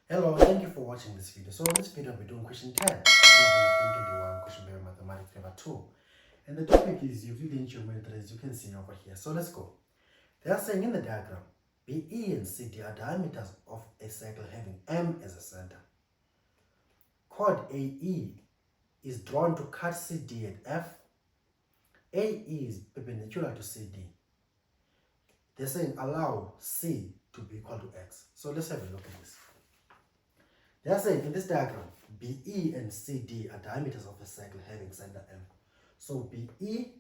Hello, thank you for watching this video. So in this video, we're doing question 10 of the 2021 question paper mathematics paper 2. And the topic is Euclidean geometry, as you can see over here. So let's go. They are saying in the diagram, BE and CD are diameters of a circle having M as a center. Chord AE is drawn to cut CD at F. AE is perpendicular to CD. They're saying allow C to be equal to X. So let's have a look at this. They are saying in this diagram, BE and CD are diameters of a circle having center M. So BE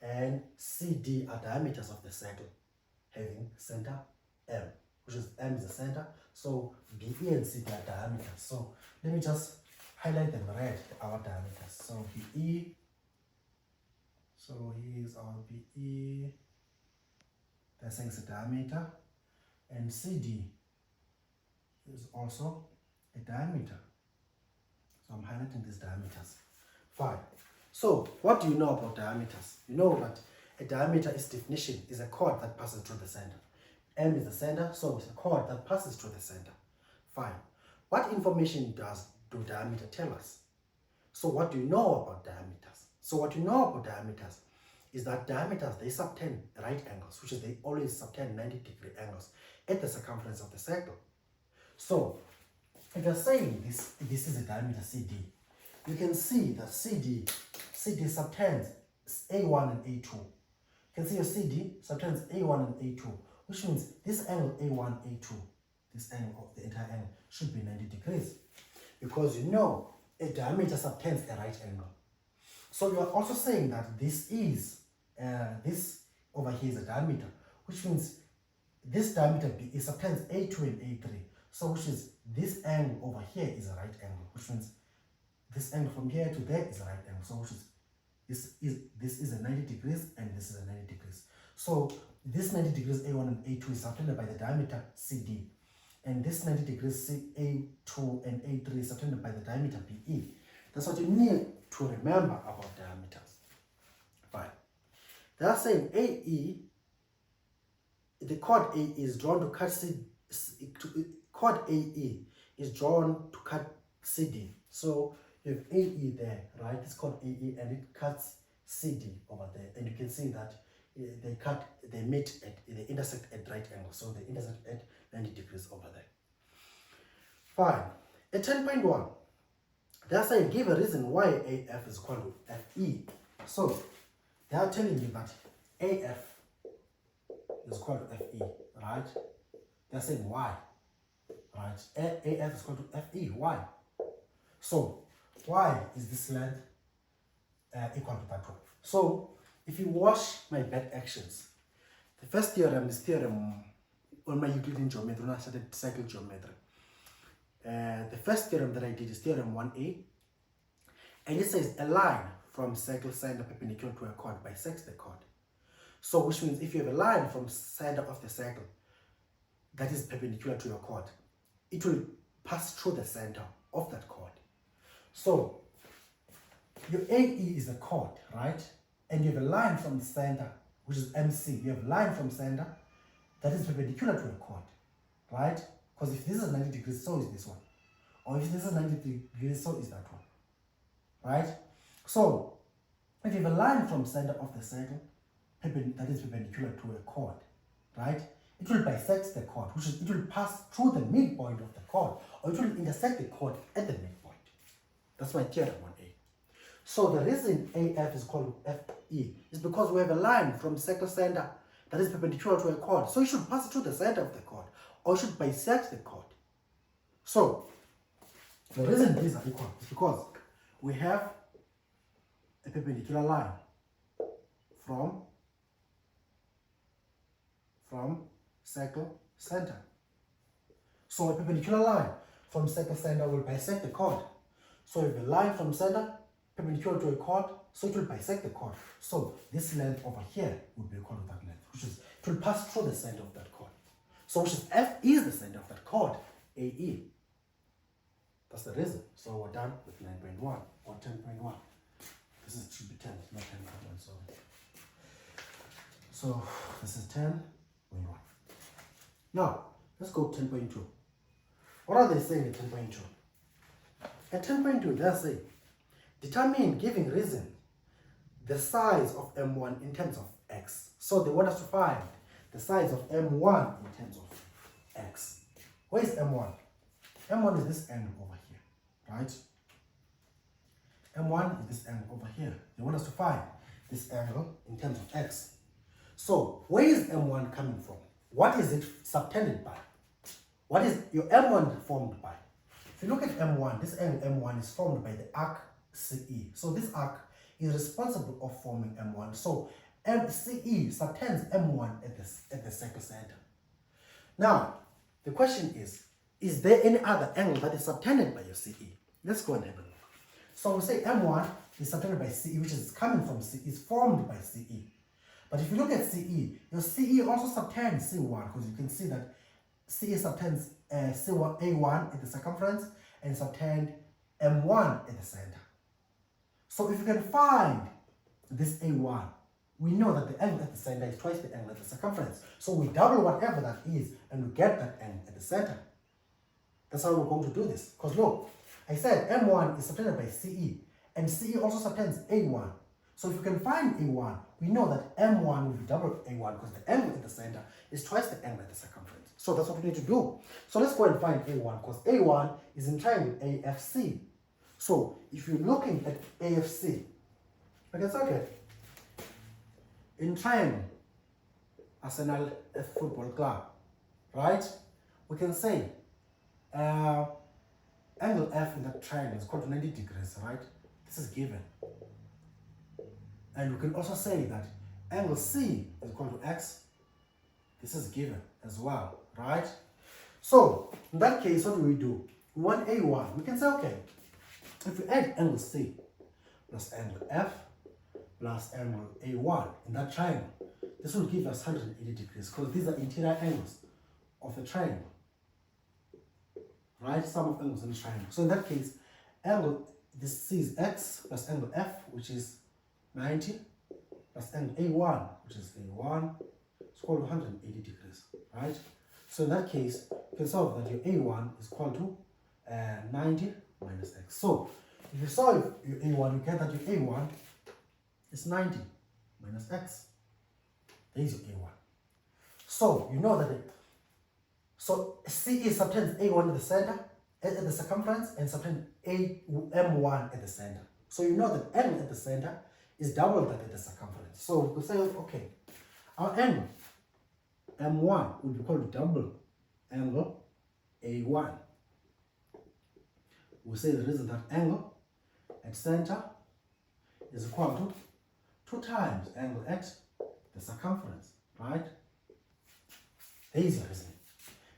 and CD are diameters of the circle having center M, which is M is the center. So BE and CD are diameters. So let me just highlight them red, our diameters. So BE, so here's our BE, they're saying it's a diameter, and CD is also a diameter. So I'm highlighting these diameters. Fine. So what do you know about diameters? You know that a diameter, its definition, is a chord that passes through the center. M is the center, so it's a chord that passes through the center. Fine. What information do diameter tell us? So what do you know about diameters? So what you know about diameters is that diameters, they subtend right angles, which is they always subtend 90-degree angles at the circumference of the circle. So if you're saying this is a diameter CD, you can see that CD subtends A1 and A2. You can see your CD subtends A1 and A2, which means this angle A1, A2, this angle of the entire angle should be 90 degrees. Because you know a diameter subtends a right angle. So you are also saying that this over here is a diameter, which means this diameter B is subtends A2 and A3. So which is this angle over here is a right angle, which means this angle from here to there is a right angle. So which is this is a 90 degrees and this is a 90 degrees. So this 90 degrees A1 and A2 is subtended by the diameter CD. And this 90 degrees A2 and A3 is subtended by the diameter BE. That's what you need to remember about diameters. Fine. They are saying AE, the chord AE is drawn to cut chord AE is drawn to cut CD. So you have AE there, right? It's called AE and it cuts CD over there. And you can see that they intersect at right angles. So they intersect at 90 degrees over there. Fine. At 10.1, they are saying give a reason why AF is equal to FE. So they are telling you that AF is equal to FE, right? They are saying why, right? AF is equal to FE. Why? So why is this length equal to that one? So if you watch my back actions, the first theorem is theorem on my Euclidean geometry when I started cycle geometry. The first theorem that I did is theorem 1a, and it says a line from circle center perpendicular to a chord bisects the chord. So which means if you have a line from center of the circle that is perpendicular to your chord, it will pass through the center of that chord. So your AE is a chord, right? And you have a line from the center, which is MC. You have a line from center that is perpendicular to a chord, right? Because if this is 90 degrees, so is this one. Or if this is 90 degrees, so is that one, right? So if you have a line from center of the circle that is perpendicular to a chord, right? It will bisect the chord, which is it will pass through the midpoint of the chord, or it will intersect the chord at the midpoint. That's my theorem 1a. So the reason AF is called FE is because we have a line from circle center that is perpendicular to a chord. So it should pass through the center of the chord, or it should bisect the chord. So the reason these are equal is because we have a perpendicular line from circle center. So a perpendicular line from circle center will bisect the chord. So if a line from center perpendicular to a chord, so it will bisect the chord. So this length over here will be equal to that length, which is it will pass through the center of that chord. So which is F is the center of that chord, AE. That's the reason. So we're done with 9.1 or 10.1. This should be 10, not 10.1, sorry. So this is 10.1. Now let's go 10.2. What are they saying at 10.2? At 10.2, they're saying, determine, giving reason, the size of M1 in terms of X. So they want us to find the size of M1 in terms of X. Where is M1? M1 is this angle over here, right? M1 is this angle over here. They want us to find this angle in terms of X. So where is M1 coming from? What is it subtended by? What is your M1 formed by? If you look at M1, this angle M1 is formed by the arc CE. So this arc is responsible of forming M1. So CE subtends M1 at the circle center. Now, the question is there any other angle that is subtended by your CE? Let's go and have a look. So we say M1 is subtended by CE, which is coming from CE, is formed by CE. But if you look at CE, your CE also subtends C1, because you can see that CE subtends C1, A1 at the circumference and subtend M1 at the center. So if you can find this A1, we know that the angle at the center is twice the angle at the circumference. So we double whatever that is and we get that angle at the center. That's how we're going to do this. Because look, I said M1 is subtended by CE and CE also subtends A1. So if you can find A1, we know that M1 will be double A1 because the angle at the center is twice the angle at the circumference. So that's what we need to do. So let's go and find A1 because A1 is in triangle AFC. So if you're looking at AFC, okay, it's okay. In triangle, Arsenal Football Club, right? We can say angle F in that triangle is equal to 90 degrees, right? This is given. And we can also say that angle C is equal to X. This is given as well, right? So in that case, what do? We want A1. We can say, okay, if we add angle C plus angle F plus angle A1 in that triangle, this will give us 180 degrees because these are interior angles of the triangle, right? Sum of angles in the triangle. So in that case, this C is X plus angle F, which is 90, plus angle A1, which is A1, it's equal to 180 degrees, right? So in that case, you can solve that your A1 is equal to 90 minus X. So if you solve your A1, you get that your A1 is 90 minus X. There is your A1. So you know that so CE subtends A1 at the center, at the circumference, and subtends M1 at the center. So you know that M at the center is double that at the circumference. So we could say, okay, our angle M1 would be equal to double angle A1. We say the reason that angle at center is equal to 2 times angle at the circumference, right? There is your reason.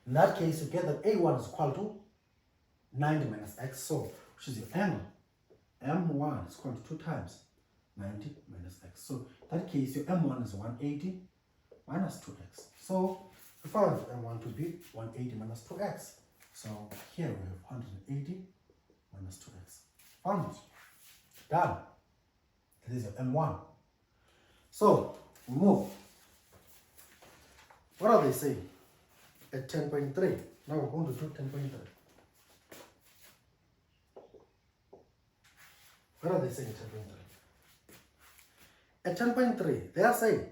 In that case, you get that A1 is equal to 90 minus X, so which is your angle M1 is equal to 2 times 90 minus X. So in that case, your M1 is 180 minus 2X. So we found M1 to be 180 minus 2X. So here we have 180 minus 2X. Found it. Done. That is your M1. So we move. What are they saying? At 10.3. Now we're going to do 10.3. What are they saying at 10.3? At 10.3, they are saying,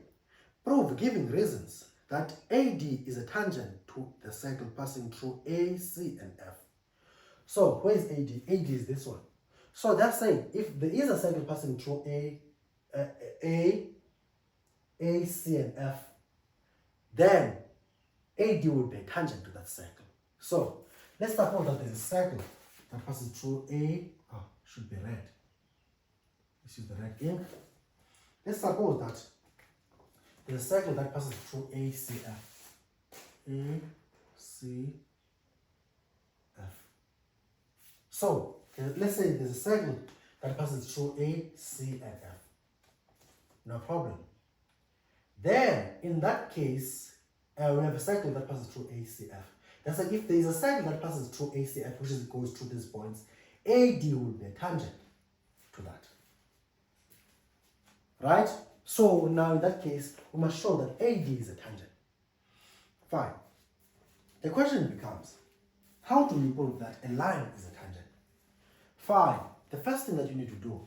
prove giving reasons that AD is a tangent to the circle passing through A, C, and F. So where is AD? AD is this one. So they're saying if there is a circle passing through A, C, and F, then AD would be a tangent to that circle. So let's suppose that there's a circle that passes through A. Should be red. This is the red ink. Let's suppose that there's a circle that passes through ACF. ACF. So let's say there's a circle that passes through A, C, and F. No problem. Then in that case, we have a circle that passes through ACF. That's like if there is a circle that passes through ACF, which goes through these points, AD will be a tangent to that. Right? So now in that case, we must show that AD is a tangent. Fine. The question becomes, How do we prove that a line is a tangent? Fine. The first thing that you need to do,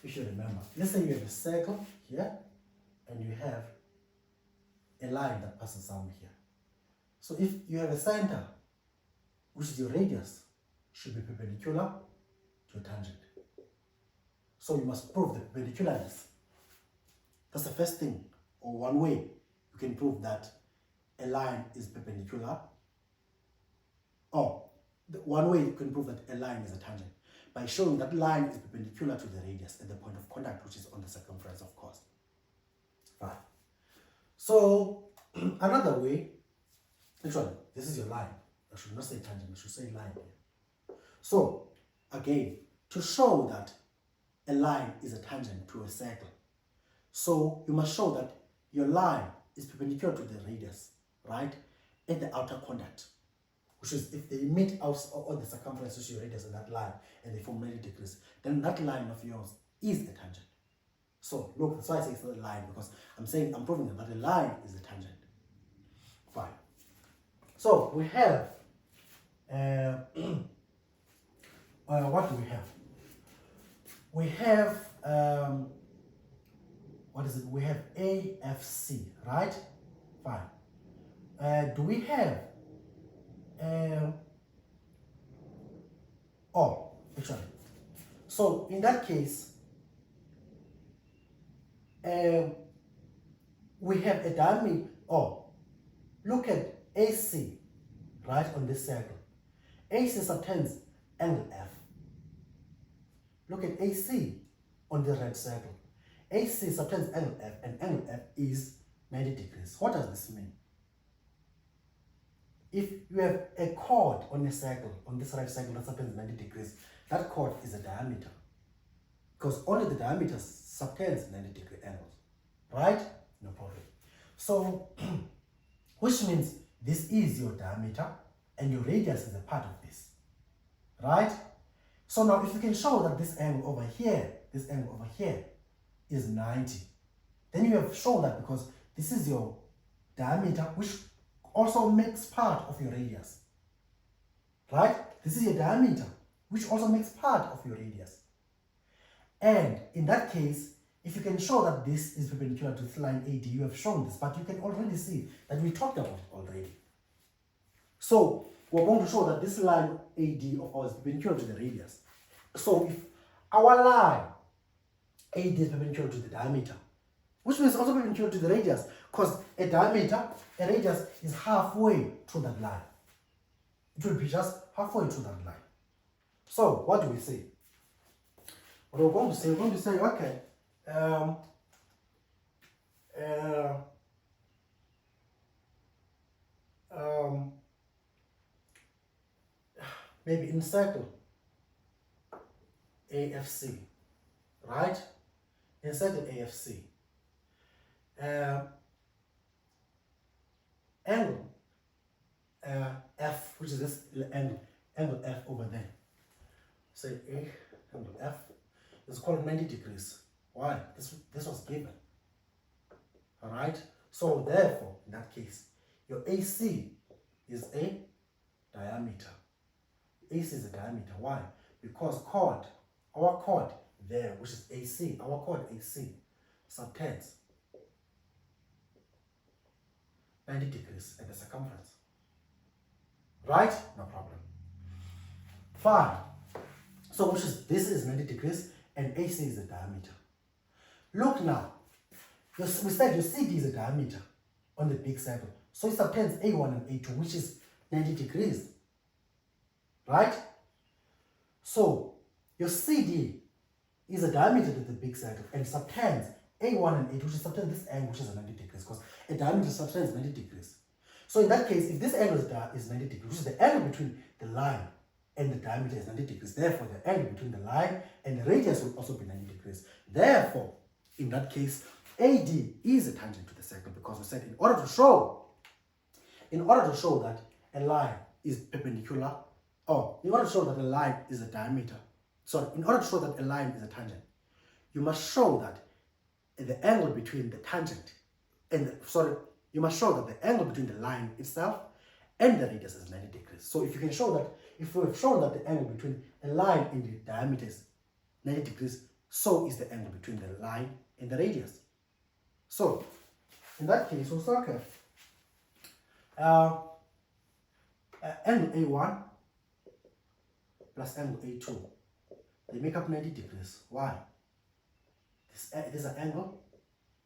you should remember, let's say you have a circle here, and you have a line that passes down here. So if you have a center, which is your radius, should be perpendicular to a tangent. So you must prove the perpendicularness. That's the first thing, or one way you can prove that a line is perpendicular. Or one way you can prove that a line is a tangent, by showing that line is perpendicular to the radius at the point of contact, which is on the circumference, of course. Fine. So another way, actually, this is your line. I should not say tangent, I should say line here. So again, to show that a line is a tangent to a circle, so you must show that your line is perpendicular to the radius, right, at the outer contact, which is if they meet out on the circumference, which is your radius and that line, and they form 90 degrees, then that line of yours is a tangent. So look, that's why I say it's not a line, because I'm proving that a line is a tangent. Fine. So we have, what do we have? We have, what is it? We have AFC, right? Fine. Do we have, oh, actually. So in that case, we have a diameter, oh, look at AC, right, on this circle. AC subtends angle F. Look at AC on the red circle. AC subtends angle F, and angle F is 90 degrees. What does this mean? If you have a chord on a circle, on this right circle that subtends 90 degrees, that chord is a diameter, because only the diameter subtends 90 degree angles, right? No problem. So, which means this is your diameter, and your radius is a part of this, right? So now if you can show that this angle over here is 90, then you have shown that because this is your diameter, which also makes part of your radius, right? This is your diameter, which also makes part of your radius. And in that case, if you can show that this is perpendicular to this line AD, you have shown this, but you can already see that we talked about it already. So we're going to show that this line AD of ours is perpendicular to the radius. So if our line AD is perpendicular to the diameter, which means also perpendicular to the radius, because a radius is halfway through that line. It will be just halfway through that line. So what do we say? What we're going to say, okay, maybe in circle AFC, right? In circle AFC, angle F, which is this angle F over there. Say angle F is called 90 degrees. Why? This was given. All right. So therefore, in that case, your AC is a diameter. AC is a diameter. Why? Because our chord there, which is AC, our chord AC, subtends 90 degrees at the circumference. Right? No problem. Fine. So this is 90 degrees and AC is the diameter. Look now. We said your CD is a diameter on the big circle. So it subtends A1 and A2, which is 90 degrees. Right? So your CD is a diameter to the big circle and subtends A1 and A2, which is subtends this angle, which is 90 degrees, because a diameter subtends 90 degrees. So in that case, if this angle is 90 degrees, which is the angle between the line and the diameter is 90 degrees, therefore the angle between the line and the radius will also be 90 degrees. Therefore, in that case, AD is a tangent to the circle, because we said in order to show that a line is perpendicular, or in order to show that a line is a diameter, in order to show that a line is a tangent, you must show that the angle between the tangent and you must show that the angle between the line itself and the radius is 90 degrees. So if you can show that, if we have shown that the angle between a line and the diameter is 90 degrees, so is the angle between the line and the radius. So in that case, we'll start with angle A1 plus angle A2. They make up 90 degrees. Why? This is an angle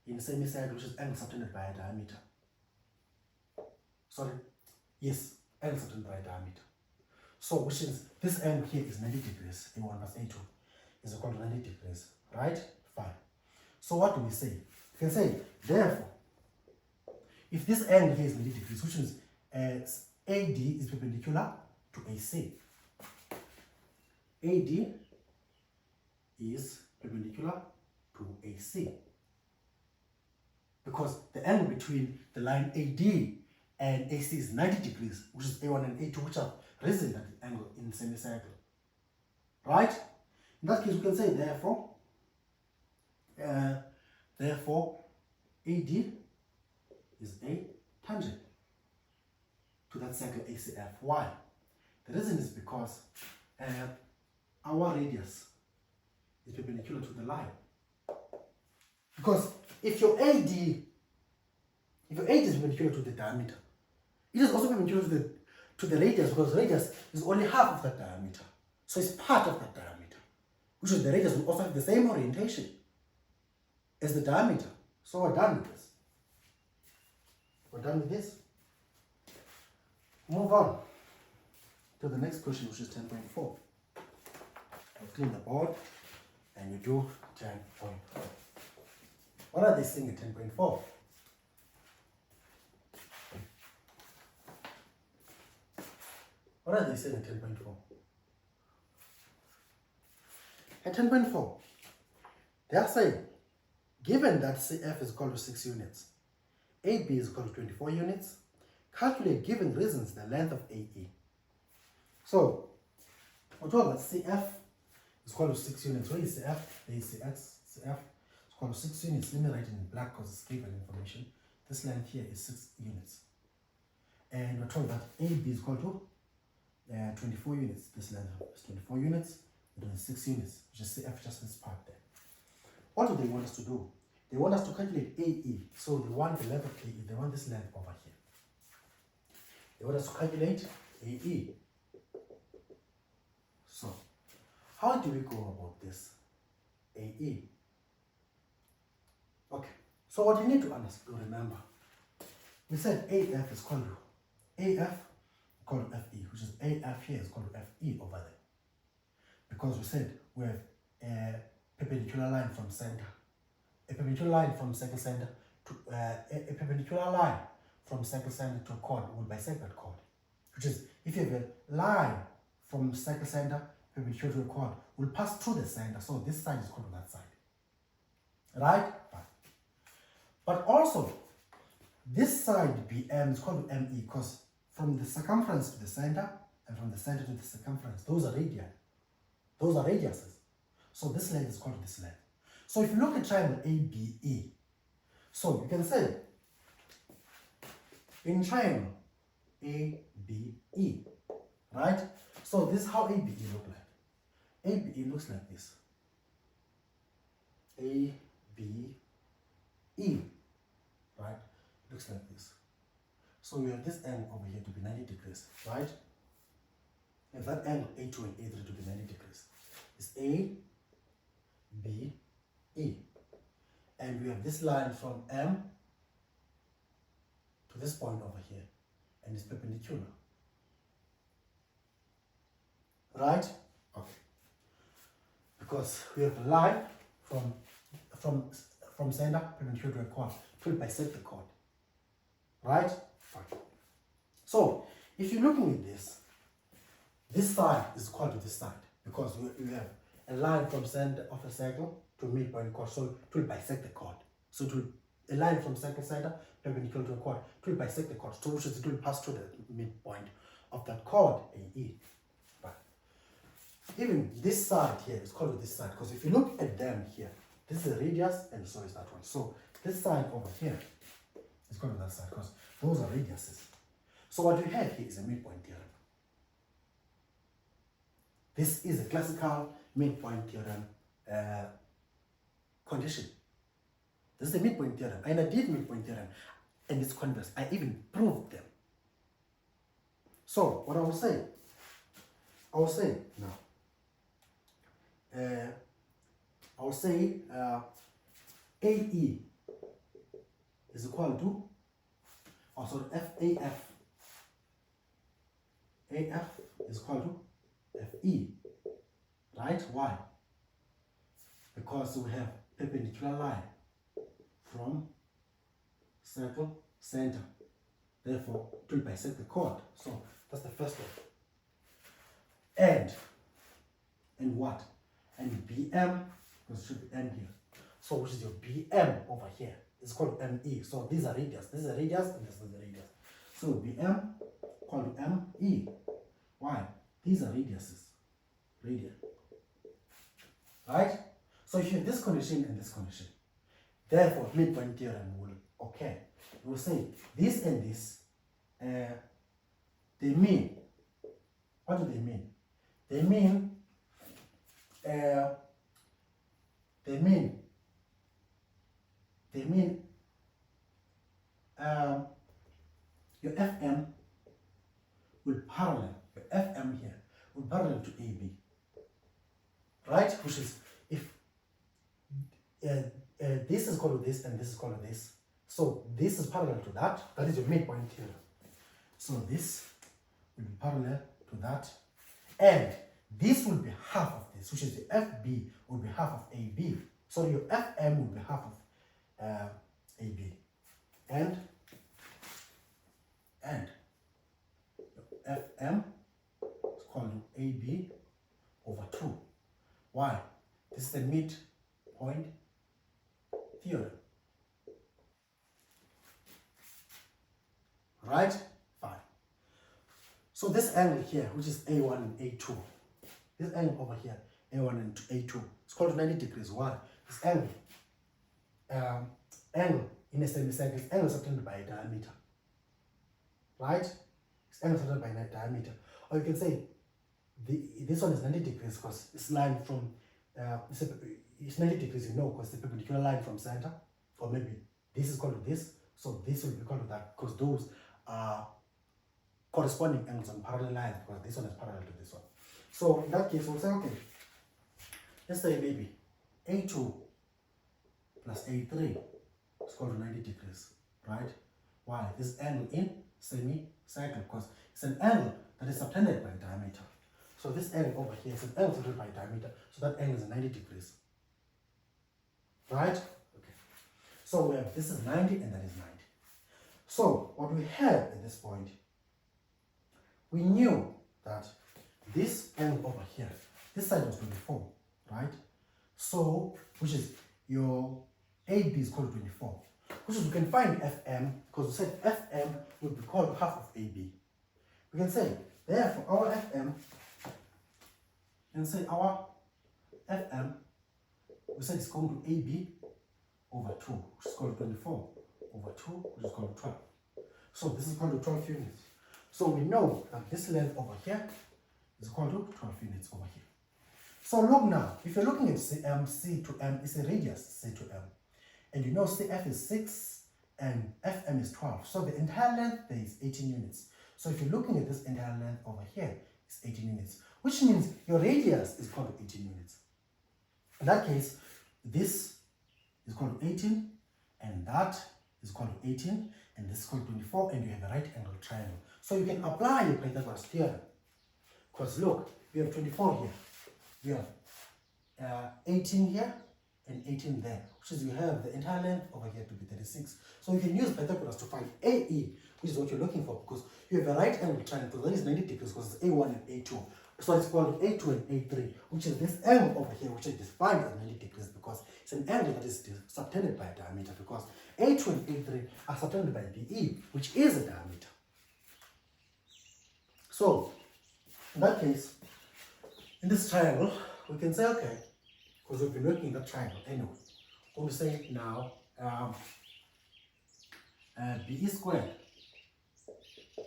in the semicircle, which is angle subtended by a diameter. Sorry, yes, angle subtended by a diameter. So, which is this angle here is 90 degrees. A1 plus A2 is equal to 90 degrees, right? Fine. So, what do we say? We can say, therefore, if this angle here is 90 degrees, which means AD is perpendicular to AC. AD is perpendicular to AC. Because the angle between the line AD and AC is 90 degrees, which is A1 and A2, which have risen at the angle in semicircle. Right? In that case, we can say, therefore, AD is a tangent to that circle ACF. Why? The reason is because our radius is perpendicular to the line. Because if your AD is perpendicular to the diameter, it is also perpendicular to the radius, because radius is only half of that diameter. So it's part of that diameter, which is the radius will also have the same orientation as the diameter. So we're done with this. We're done with this. Move on to the next question, which is 10.4. I'll clean the board and you do 10.4. What are they saying at 10.4? What are they saying at 10.4? At 10.4, they are saying, given that CF is equal to 6 units, AB is equal to 24 units, calculate, given reasons, the length of AE. So, we're talking about CF is equal to 6 units. Where is CF? There is CF is equal to 6 units. Let me write it in black because it's given information. This length here is 6 units. And we're told that AB is equal to 24 units. This length is 24 units. We're doing 6 units, which is CF, just this part there. What do they want us to do? They want us to calculate AE. So they want the length of AE. They want this length over here. They want us to calculate AE. So, how do we go about this? AE. Okay. So what you need to understand, remember, we said AF is equal to AF equal to FE, which is AF here is equal to FE over there. Because we said we have a perpendicular line from center. A perpendicular line from circle center to a perpendicular line from circle center to a chord will bisect that chord. Which is, if you have a line from circle center perpendicular to a chord, will pass through the center. So this side is equal to that side. Right? But also, this side BM is called ME because from the circumference to the center and from the center to the circumference, those are radii. Those are radiuses. So this length is called this length. So if you look at triangle ABE, so you can say in triangle ABE, right? So this is how ABE look like. ABE looks like this. ABE, right? Looks like this. So we have this angle over here to be 90 degrees, right? And that angle A2 and A3 to be 90 degrees. It's ABE. And we have this line from M to this point over here. And it's perpendicular. Right? Okay. Because we have a line from center perpendicular to a chord. It will bisect the chord. Right? Fine. So, if you're looking at this side is equal to this side. Because we have a line from center of a circle to midpoint chord. So, it will bisect the chord. So, it will a line from circle center perpendicular to a chord. It will bisect the chord. So, which is it will pass through the midpoint of that chord, AE. Right. Even this side here is called this side. Because if you look at them here, this is the radius and so is that one. So, this side over here is called that side because those are radiuses. So what we have here is a midpoint theorem. This is a classical midpoint theorem condition. This is the midpoint theorem, and I did midpoint theorem and its converse. I even proved them. So what I will say now, I will say AE is equal to, oh sorry, AF is equal to FE, right? Why? Because we have perpendicular line from circle center, therefore it will bisect the chord. So that's the first one. And what? And BM, because it should be M here. So which is your BM over here? It's called ME. So these are radius. This is a radius and this is the radius. So BM called ME. Why? These are radiuses. Radian. Right? So if you have this condition and this condition, therefore midpoint theorem will occur. You will say this and this, they mean, what do they mean? They mean your FM will parallel, your FM here will parallel to AB, right? Which is, if this is called this and this is called this, so this is parallel to that, that is your midpoint theorem. So this will be parallel to that, and this will be half of this, which is the FB will be half of AB. So your FM will be half of AB, and FM is called AB over 2. Why? This is the midpoint theorem. Right? Fine. So this angle here, which is A1 and A2, this angle over here, A1 and A2, it's called 90 degrees. Why? This angle, angle in a semicircle, this angle is subtended by a diameter. Right? This angle is subtended by a diameter. Or you can say this one is 90 degrees because it's line from, it's 90 degrees, you know, because the perpendicular line from center, or maybe this is called this, so this will be called that because those are corresponding angles on parallel lines, because this one is parallel to this one. So in that case, we'll say, okay, let's say maybe A2 plus A3 is called 90 degrees, right? Why? This angle in semicircle, because it's an angle that is subtended by diameter. So this angle over here is an angle subtended by diameter, so that angle is 90 degrees. Right? Okay. So we have, this is 90 and that is 90. So what we have at this point, we knew that this angle over here, this side was 24, right? So, which is your AB is called 24, which is, we can find FM, because we said FM would be called half of AB. We can say, therefore, our FM, and say our FM, we said it's going to AB over 2, which is called 24, over 2, which is called 12. So this is called 12 units. So we know that this length over here is equal to 12 units over here. So look now, if you're looking at C to M, it's a radius C to M. And you know CF is 6 and FM is 12. So the entire length there is 18 units. So if you're looking at this entire length over here, it's 18 units, which means your radius is equal to 18 units. In that case, this is equal to 18, and that is equal to 18, and this is equal to 24, and you have a right angle triangle. So you can apply your Pythagoras theorem. Because look, we have 24 here, we have 18 here, and 18 there, which is you have the entire length over here to be 36. So you can use Pythagoras to find AE, which is what you're looking for, because you have a right angle triangle, that is 90 degrees, because it's A1 and A2. So it's equal to A2 and A3, which is this angle over here, which is defined as 90 degrees, because it's an angle that is subtended by a diameter, because A2 and A3 are subtended by BE, which is a diameter. So, in that case, in this triangle, we can say, okay, because we've been working in that triangle anyway, we'll say now BE squared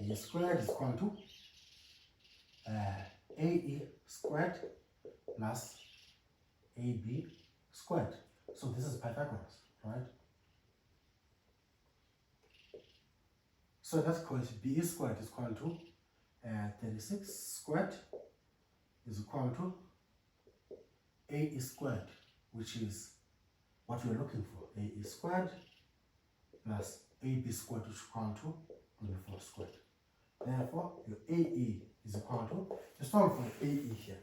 B squared is equal to AE squared plus AB squared. So this is Pythagoras, right? So that's called BE squared is equal to 36 squared is equal to AE squared, which is what we're looking for. AE squared plus AB squared, which is equal to 24 squared. Therefore, your AE is equal to, you solve for AE here.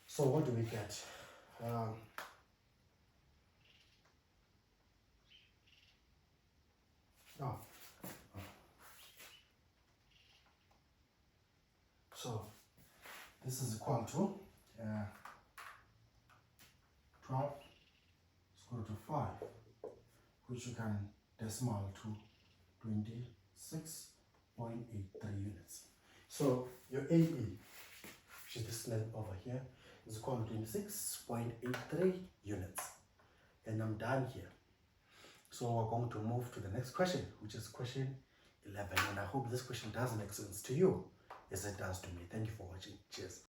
So what do we get? So this is equal to 12 square root of 5, which you can decimal to 26.83 units. So your AE, which is this length over here, is equal to 26.83 units. And I'm done here. So we're going to move to the next question, which is question 11. And I hope this question does make sense to you as it does to me. Thank you for watching. Cheers.